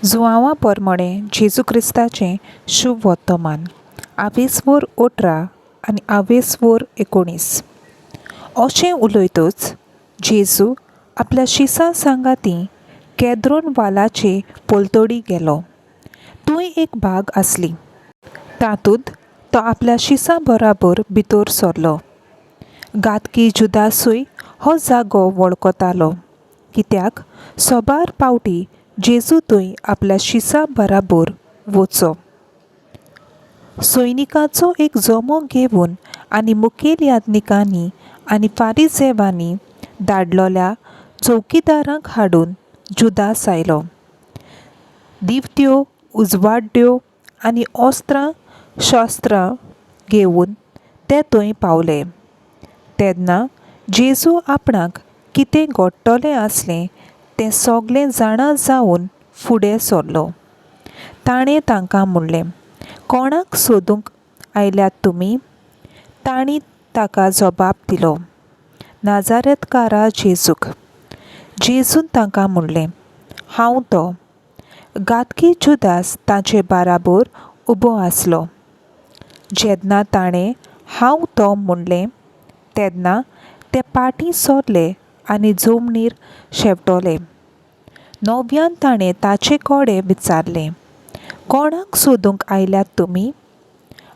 जुआंवा पोरमोणे जेजू क्रिस्ताचें शुभ वर्तमान 18 आनी 19 अशें उलयतच जेजू आपल्या शिसां सांगाती केद्रोन वालाचे पोलतोडी गेलो. थंय एक बाग आसली. तातूंत तो आपल्या शिसां बराबर भितर सरलो. गातकी जुदासूय हो जागो वळखतालो, कित्याक सोबार पावटी जेजू थंय आपल्या शिसां बराबर वचो. सैनिकांचो एक जमो घेवन आनी मुखेल याजकांनी आनी फारिसेवांनी धाडलोल्या चौकीदारांक हाडून जुदास आयलो. दिवत्यो, उजवाड्यो आनी अस्त्रां शस्त्रां घेवन ते थंय पावले. तेन्ना जेजू आपणाक कितें घडटलें आसलें तें सगळें जाणा जावन फुडें सरलो. ताणें तांकां म्हणलें, कोणाक सोदूंक आयल्यात तुमी? तांणी ताका जबाब दिलो, नाजारेथकारा जेजूक. जेजून तांकां म्हणलें, हांव तो. गातकी जुदास ताचे बराबर उबो आसलो. जेन्ना ताणें हांव तो म्हणलें तेन्ना ते फाटीं सरले आनी जमनीर शेंवटले. नव्यान ताणें ताचे कडेन विचारलें, कोणाक सोदूंक आयल्यात तुमी?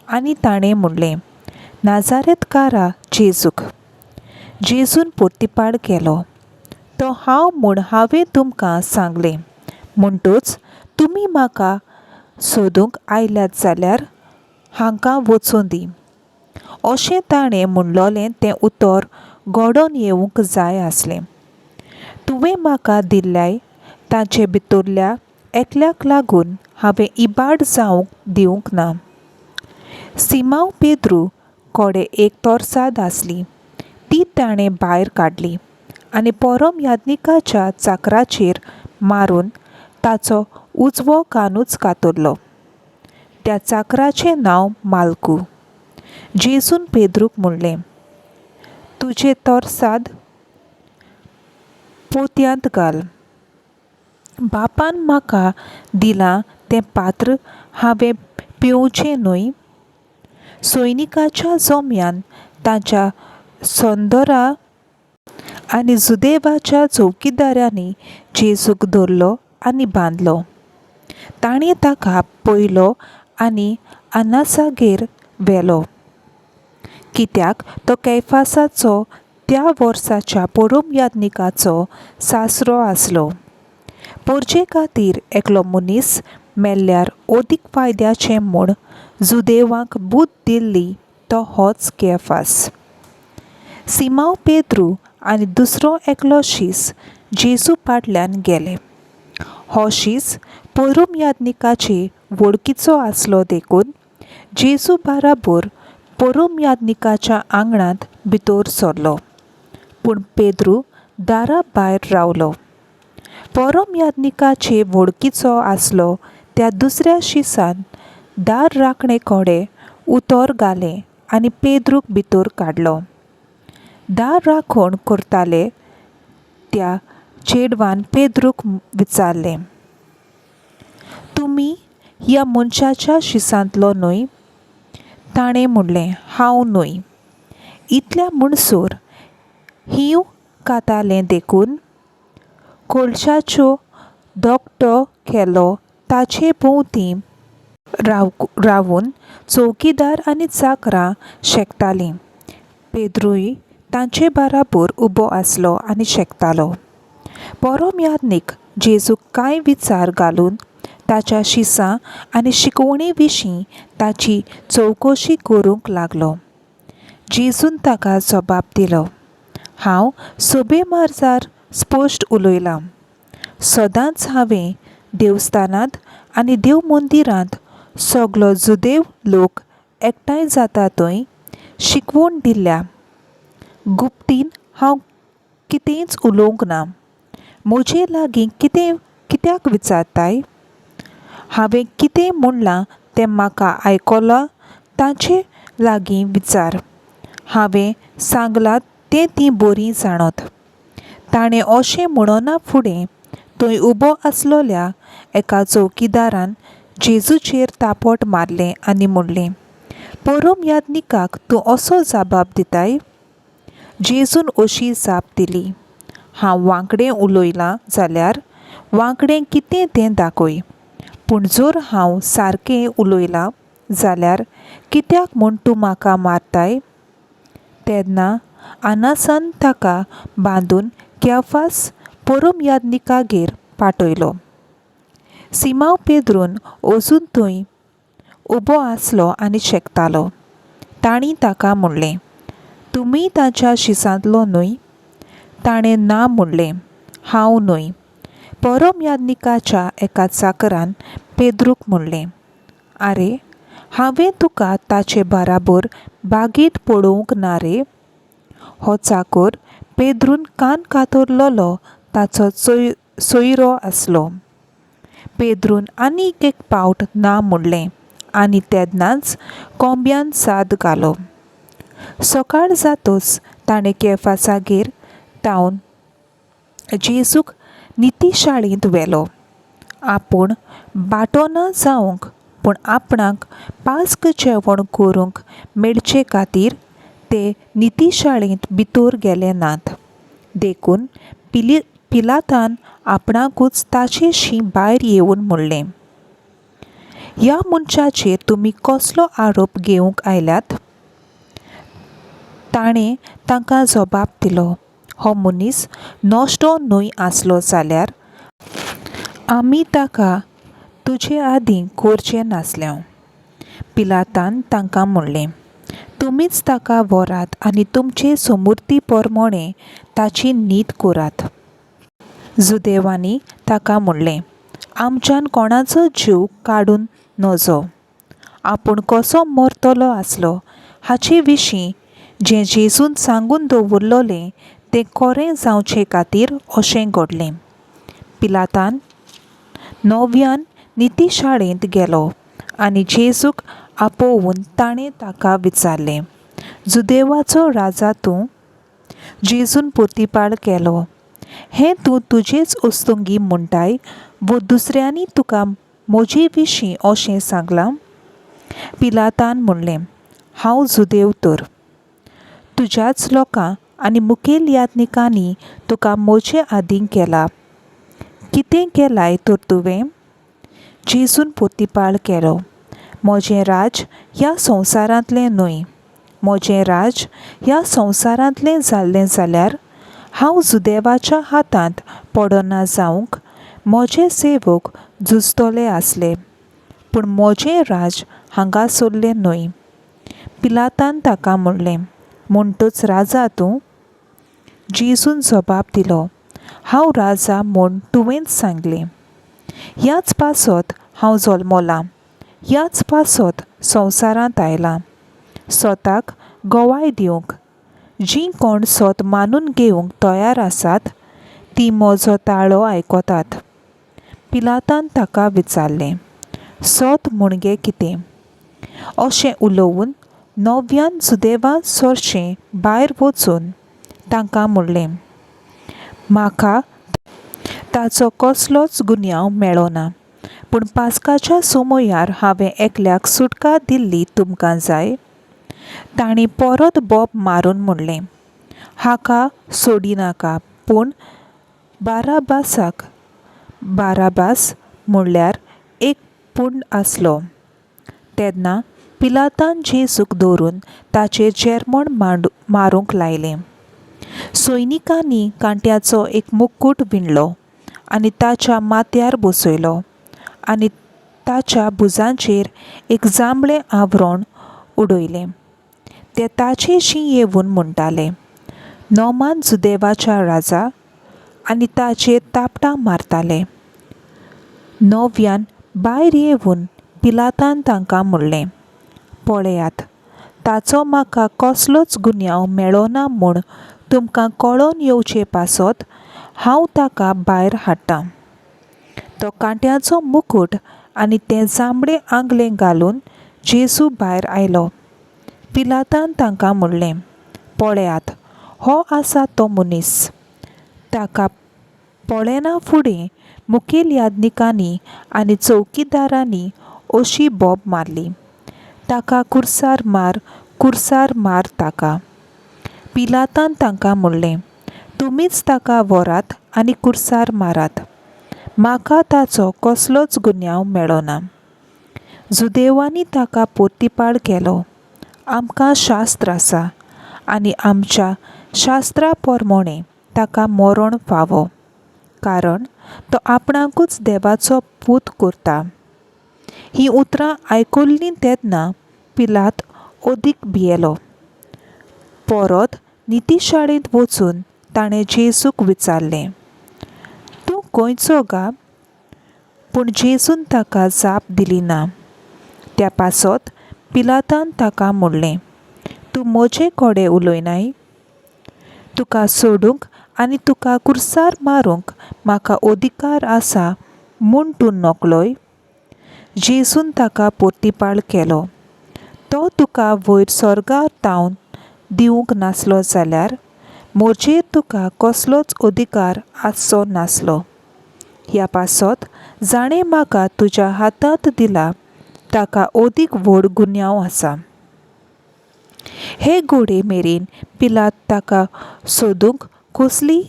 आनी ताणें म्हणलें, नाजारेथकारा जेजूक. जेजून परतीपाड केलो, तो हांव म्हूण हांवें तुमकां सांगलें. म्हणटच तुमी म्हाका सोदूंक आयल्यात जाल्यार हांकां वचूं दी. अशें ताणें म्हणलोलें तें उतर घडोवन येवंक जाय आसलें. तुवें म्हाका दिल्ल्या ताचे भितरल्या एकल्याक लागून हांवें इबाड जावंक दिवंक ना. सिमांव पेद्रू कडेन एक तोरसाद आसली. ती ताणें भायर काडली आनी परम याजकाच्या चाकराचेर मारून ताचो उजवो कानूच कातरलो. त्या चाकराचें नांव माल्कू. जेजून पेद्रूक म्हणलें, तुजें तोरसाद पोतयांत घाल. बापान म्हाका दिलां तें पात्र हांवें पिवचें न्हय? सैनिकाच्या जम्यान ताच्या सरदारां आनी जुदेवाच्या चौकीदारांनी जेजूक धरलो आनी बांदलो. तांणी ताका पयलो आनी आन्नासागेर व्हेलो, कित्याक तो कैफासाचो त्या वर्साच्या परम याजकाचो सासरो आसलो. परजे खातीर एकलो मनीस मेल्ल्यार अदीक फायद्याचें म्हूण जुदेवांक बूद दिल्ली तो होच कैफास. सिमांव पेद्रू आनी दुसरो एकलो शीस जेजू फाटल्यान गेले. हो शीस परम याजकाचे वळखीचो आसलो देखून जेजू बराबर परम याजकाच्या आंगणांत भितर सरलो. पूण पेद्रू दारा भायर रावलो. परम याजकाचे वळखीचो आसलो त्या दुसऱ्या शिसान दार राखणे कडेन उतर घालें आनी पेद्रूक भितर काडलो. दार राखण करताले त्या चेडवान पेद्रूक विचारलें, तुमी ह्या मनशाच्या शिसांतलो न्हय? ताणें म्हणलें, हांव न्हय. इतल्या म्हणसर हिंव कातालें देखून कळशाचो धाकटो केलो ताचे भोंवती रावून चौकीदार आनी चाकरां शेकतालीं. पेद्रूय तांचे बराबर उबो आसलो आनी शेकतालो. परम याजक जेजूक कांय विचार घालून ताच्या शिसां आनी शिकवणे विशीं ताची चवकशी करूंक लागलो. जेजून ताका जबाब दिलो, हांव सोबे मार्जार स्पश्ट उलयलां. सदांच हांवें देवस्थानांत आनी देव मंदिरांत सगलो जुदेव लोक एकठांय जाता थंय शिकवण दिल्या. गुप्तीन हांव कितेंच उलोवंक ना. म्हजे लागीं कित्याक विचारताय? हांवें कितें म्हणलां तें म्हाका आयकलां ताचे लागीं विचार. हांवें सांगलां तें तीं बरीं जाणत. ताणें अशें म्हणना फुडें थंय उबो आसलोल्या एका चौकीदारान जेजूचेर तापोट मारलें आनी म्हणलें, परम याज्ञिकाक तूं असो जापाप दिताय? जेजून अशी जाप दिली, हांव वांकडें उलयलां जाल्यार वांकडें कितें तें दाखय. पूण जर हांव सारकें उलयलां जाल्यार कित्याक म्हूण तूं म्हाका मारताय? तेन्ना आनासान ताका बांदून कैफास परम याज्ञिकागेर पाठयलो. सिमांव पेद्रून अजून थंय उबो आसलो आनी शेकतालो. तांणी ताका म्हणलें, तुमी ताच्या शिसांतलो न्हय? ताणें ना म्हणलें, हांव न्हय. परम याज्ञिकाच्या एका चाकरान पेद्रूक म्हणलें, आरे, हांवें तुका ताचे बाराबर बागेंत पळोवंक ना रे. हो चाकर पेद्रून कान कातरलोलो ताचो सोयरो आसलो. पेद्रून आनीक एक पावट ना म्हणलें आनी तेन्नाच कोंब्यान साद घालो. सकाळ जातच ताणें कैफासागेर तावन जेजूक नितीशाळेंत व्हेलो. आपूण बाटो ना जावंक पूण आपणाक पास्क जेवण करूंक मेळचे खातीर ते नितीशाळेंत भितर गेले नात. देखून पिलातान आपणाकूच ताचेशी भायर येवन म्हणलें, ह्या मनशाचेर तुमी कसलो आरोप घेवंक आयल्यात? ताणें तांकां जबाब दिलो, हो मनीस नश्टो न्हय आसलो जाल्यार आमी ताका तुजे आदीं करचें नासलें. पिलातान तांकां म्हणलें, तुमीच ताका व्हरात आनी तुमचे समृद्धी प्रमाणें ताची न्हीद करात. जुदेवांनी ताका म्हणलें, आमच्यान कोणाचो जीव काडून नजो. आपूण कसो मरतलो आसलो हाचे विशीं जें जेजून सांगून दवरलोलें तें खरें जावचे खातीर अशें घडलें. पिलातान नव्यान नितीशाळेंत गेलो आनी जेजूक आपोवून ताणें ताका विचारलें, जुदेवाचो राजा तूं? जेजून प्रतिपाळ केलो, हें तूं तुजेच उस्तुंगी म्हणटाय वो दुसऱ्यांनी तुका म्हजे विशीं अशें सांगलां? पिलातान म्हणलें, हांव जुदेव तर. तुज्याच लोकां आनी मुखेल याज्ञिकांनी तुका म्हजे आदीं केलां. कितें केलाय तर तुवें? जेजून प्रतिपाळ केलो, म्हजें राज ह्या संवसारांतलें न्हय. म्हजें राज ह्या संवसारांतलें जाल्लें जाल्यार हांव जुदेवाच्या हातांत पडना जावंक म्हजे सेवक झुजतले आसले. पूण म्हजें राज हांगा सरलें न्हय. पिलातान ताका म्हणलें, म्हणटच राजा तूं? जेजून जबाब दिलो, हांव राजा म्हूण तुवेंच सांगलें. ह्याच पासत हांव जल्मलां, ह्याच पासत संवसारांत आयलां, स्वताक गोवाय दिवंक. जीं कोण सोत मानून घेवंक तयार आसात तीं म्हजो ताळो आयकतात. पिलातान ताका विचारलें, सोत म्हणजे कितें? अशें उलोवन नव्यान जुदेवा चडशें भायर वचून तांकां म्हणलें, म्हाका ताचो कसलोच गुन्यांव मेळ्ळो ना. पूण पास्काच्या समयार हांवें एकल्याक सुटका दिल्ली तुमकां जाय? तांणी परत बोब मारून म्हणलें, हाका सोडिनाका पूण बाराबासाक. बाराबास म्हणल्यार एक पुंड आसलो. तेन्ना पिलातान जेजूक धरून ताचेर जेरमण मारूंक लायलें. सैनिकांनी कांट्याचो एक मुकूट विणलो आनी ताच्या माथ्यार बसयलो आनी ताच्या भुजांचेर एक जांबळें आवरण उडयलें. ते ताचेशी येवन म्हणटाले, नोमान जुदेवाच्या राजा, आनी ताचेर तापटां मारताले. नव्यान भायर येवन पिलातान तांकां म्हणलें, पळयात, ताचो म्हाका कसलोच गुन्यांव मेळ्ळो ना म्हूण तुमकां कळोन येवचे पासत हांव ताका भायर हाडटां. तो कांट्याचो मुकूट आनी तें जांबळें आंगलें घालून जेजू भायर आयलो. पिलातान तांकां म्हणलें, पळयात, हो आसा तो मनीस. ताका पळयना फुडें मुखेल यादनिकांनी आनी चौकीदारांनी अशी बोब मारली, ताका कुर्सार मार ताका. पिलातान तांकां म्हणलें, तुमीच ताका व्हरात आनी कुर्सार मारात. म्हाका ताचो कसलोच गुन्यांव मेळना. जुदेवांनी ताका पोर्तिपाड केलो. आमकां शास्त्र आसा आनी आमच्या शास्त्रा पोरमोणें ताका मरण फावो, कारण तो आपणाकूच देवाचो पूत करता. हीं उतरां आयकल्लीं तेन्ना पिलात ओदीक भियेलो. परत नितीशाळेंत वचून ताणें जेजूक विचारलें, तूं गोंयचो गा? पूण जेजून ताका जाप दिली ना. त्या पासत पिलातान ताका म्हणलें, तूं म्हजे कोडे उलयनाय? तुका सोडूंक आनी तुका कुर्सार मारूंक म्हाका अधिकार आसा म्हूण तूं नकलोय? जेजून ताका पोर्तिपाड केलो, तो तुका वयर स्वर्गार तावन दिवंक नासलो जाल्यार म्हजेर तुका कसलोच अधिकार आसचो नासलो. ह्या पासत जाणें म्हाका तुज्या हातांत दिला ताका ओदीक व्हड गुन्यांव आसा. हे घोडे मेरेन पिलात ताका सोदूंक कसली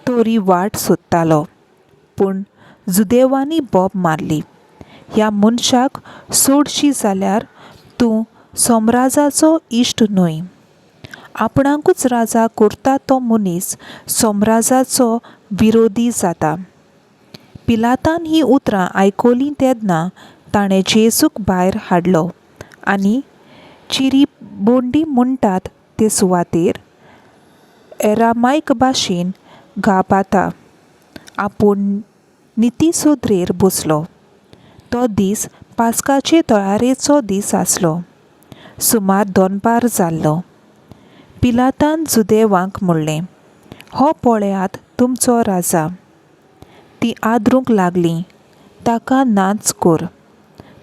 तरी वाट सोदतालो. पूण जुदेवांनी बोब मारली, ह्या मनशाक सोडशी जाल्यार तूं सोमराजाचो इश्ट न्हय. आपणाकूच राजा करता तो मनीस सोमराजाचो विरोधी जाता. पिलातान हीं उतरां आयकलीं तेन्ना ताणें जेजूक भायर हाडलो आनी चिरीबोंडी म्हणटात ते सुवातेर एरामायक भाशेन गाबाता आपूण नितीसोद्रेर बसलो. तो दीस पास्काचे तयारेचो दीस आसलो. सुमार दनपार जाल्लो. पिलातान जुदेवांक म्हणलें, हो पळयात तुमचो राजा. तीं आदरूंक लागलीं, ताका नाच कर,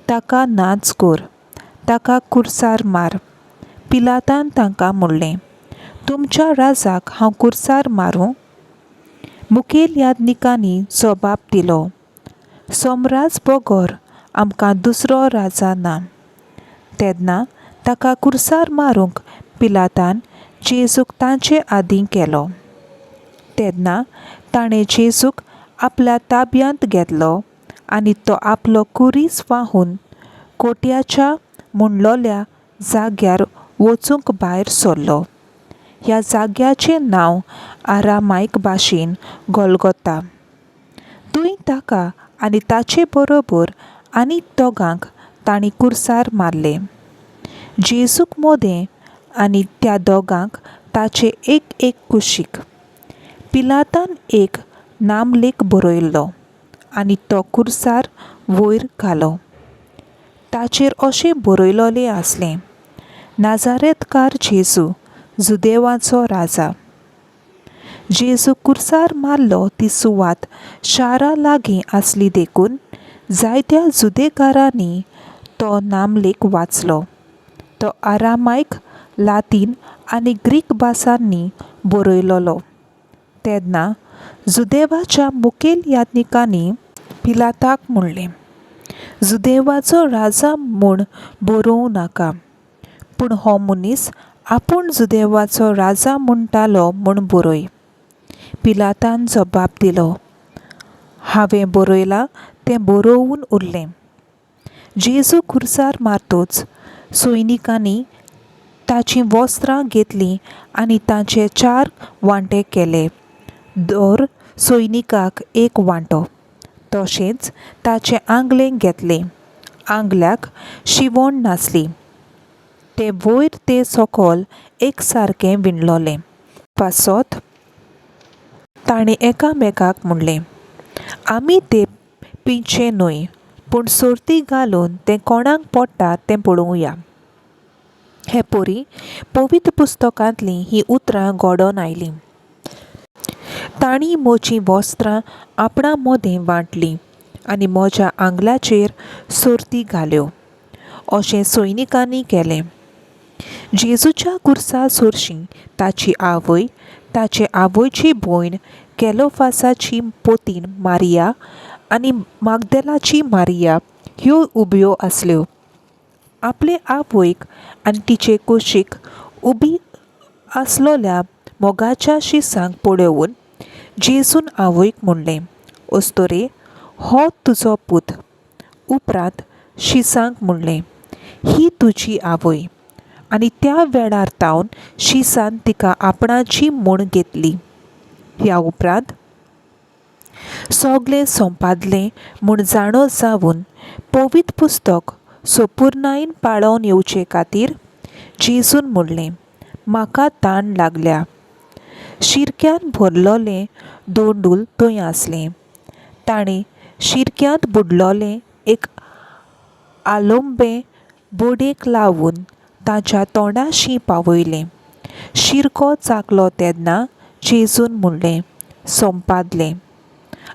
ताका नाच कर, ताका कुर्सार मार. पिलातान तांकां म्हणलें, तुमच्या राजाक हांव कुर्सार मारूं? मुखेल यादनिकांनी जबाब दिलो, सोमराज बगर आमकां दुसरो राजा ना. तेन्ना ताका कुर्सार मारूंक पिलातान जेजूक तांचे आदीं केलो. तेन्ना ताणें जेजूक आपल्या ताब्यांत घेतलो आनी तो आपलो कुरीस वाहून कोट्याच्या म्हणलोल्या जाग्यार वचूंक भायर सरलो. ह्या जाग्याचें नांव आरामायक भाशेन गोलगोता. थंय ताका आनी ताचे बरोबर आनीक दोगांक तांणी कुर्सार मारले, जेजूक मोदें आनी त्या दोगांक ताचे एक कुशीक. पिलातान एक नामलेख बरयलो आनी तो कुर्सार वयर घालो. ताचेर अशें बरयलोलें आसलें, नाजारेतकार जेजू, जुदेवाचो राजा. जेजू कुर्सार मारलो ती सुवात शारा लागीं आसली देखून जायत्या जुदेकारांनी तो नामलेख वाचलो. तो आरामायक, लातीन आनी ग्रीक भासांनी बरयलोलो. तेन्ना जुदेवाच्या मुखेल यादनिकांनी पिलाताक म्हणलें, जुदेवाचो राजा म्हूण बरोवं नाका, पूण हो मनीस आपूण जुदेवाचो राजा म्हणटालो म्हूण बरय. पिलातान जबाब दिलो, हांवें बरयलां तें बरोवन उरलें. जेजू कुर्सार मारतोच सैनिकांनी ताचीं वस्त्रां घेतलीं आनी तांचे 4 वांटे केले, दर सैनिकाक एक वांटो. तशेंच ताचे आंगले घेतले. आंगल्याक शिवण नासली. ते वयर ते सकयल एक सारकें विणलोलें. पासत ताणें एकामेकाक म्हणलें, आमी तें पिंचे न्हय, पूण सर्ती घालून तें कोणाक पडटा तें पळोवया. हे परी पवित्र पुस्तकांतलीं हीं उतरां घडोवन आयलीं. तांणी म्हजीं वस्त्रां आपणा मोदें वांटलीं आनी म्हज्या आंगल्याचेर सर्ती घाल्यो. अशें सैनिकांनी केलें. जेजूच्या कुर्सा सरशीं ताची आवय, ताचे आवयची भयण, केलोफासाची पोतीन मारिया आनी मागदेलाची मारिया ह्यो उब्यो आसल्यो. आपले आवयक आनी तिचे कुशीक उबी आसलोल्या मोगाच्या शिसांक पळोवन जेजून आवयक म्हणलें, "ओस्तोरे, हो तुजो पूत." उपरांत शिसांक म्हणलें, "ही तुजी आवय." आनी त्या वेळार तावन शिसान तिका आपणाची म्हूण घेतली. ह्या उपरांत सगळें सोंपादलें म्हूण जाणो जावन पवित्र पुस्तक संपूर्णायेन पाळोवन येवचे खातीर जेजून म्हणलें, "म्हाका ताण लागल्या." शिरक्यान भरलोलें दोंडूल थंय आसलें. ताणें शिरक्यांत बुडलोलें एक आलंबें बोडेक लावन ताच्या तोंडाशी पावयलें. शिरको चाखलो तेन्ना जेजून म्हणलें, "सोंपादलें."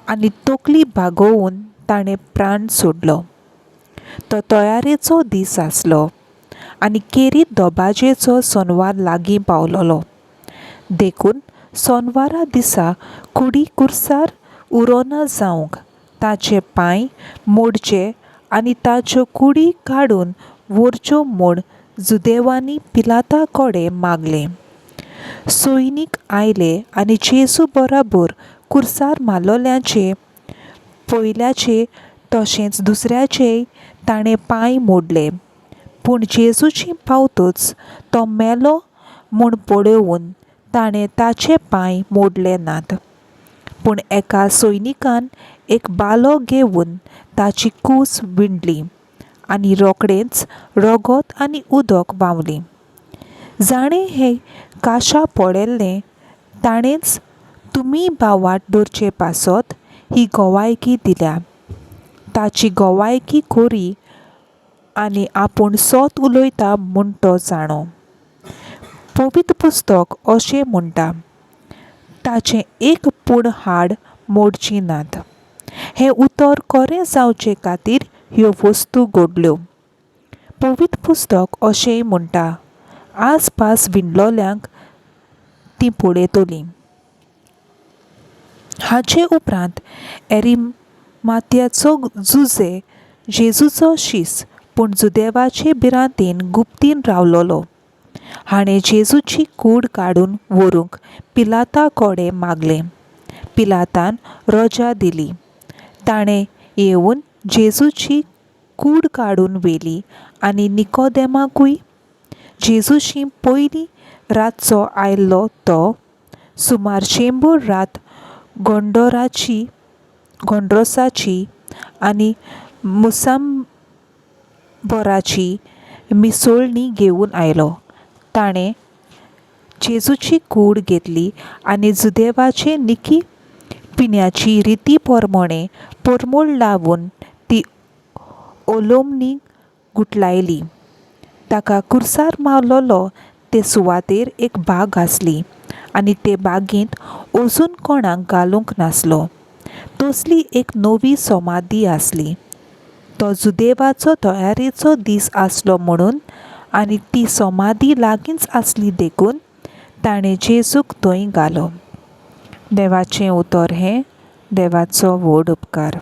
आनी तकली बागोवन ताणें प्राण सोडलो. तो तयारेचो दीस आसलो आनी खेरीत दोबाजेचो सोनवार लागीं पावलोलो. देखून सोनवारा दिसा कुडी कुर्सार उरोना जावंक ताचे पांय मोडचे आनी ताच्यो कुडी काडून व्हरच्यो म्हूण जुदेवांनी पिलाता कडेन मागलें. सैनीक आयले आनी जेजू बरोबर कुर्सार मारलोल्याचे पयल्याचे तशेंच दुसऱ्याचेय ताणें पांय मोडले. पूण जेजूची पावतच तो मेलो म्हूण पळोवन ताणें ताचे पांय मोडले नात. पूण एका सैनिकान एक बालो घेवन ताची कूस विणली आनी रोखडेंच रगत आनी उदक व्हांवलें. जाणें हें काशा पडलें ताणेंच तुमी भावाट धरचे पासत ही गोवायकी दिल्या. ताची गोवायकी खरी आनी आपूण सोत उलयता म्हूण तो जाणो. पवित्र पुस्तक अशें म्हणटा, ताचें एक पूण हाड मोडची नात. हें उतर खरें जावचे खातीर ह्यो वस्तू घडल्यो. पवित्र पुस्तक अशेंय म्हणटा, आसपास विणलोल्यांक तीं पळयतलीं. हाचे उपरांत एरिमाथियाचो जुजे जेजूचो शिस पूण जुदेवाचे भिरांतेन गुप्तीन रावलोलो. हाणें जेजूची कूड काडून व्हरूंक पिलाता कडेन मागलें. पिलातान रजा दिली. ताणें येवन जेजूची कूड काडून व्हेली आनी निकोदेमाकूय जेजूशी पयलीं रातचो आयिल्लो तो सुमार 100 रात गोंडरोसाची आनी मुसांबराची मिसोळणी घेवन आयलो. ताणें जेजूची कूड घेतली आनी जुदेवाचे निकी पिण्याची रिती प्रमाणें परमोळ लावन ती ओलोमणीक गुठलायली. ताका कुर्सार मारलोलो ते सुवातेर एक बाग आसली आनी ते बागेंत अजून कोणाक घालूंक नासलो. तसली एक नवी समाधी आसली. तो जुदेवाचो तयारेचो दीस आसलो म्हणून आनी ती समाधी लागींच आसली देखून ताणें जेजूक थंय घालो. देवाचें उतर हें. देवाचो व्हड उपकार.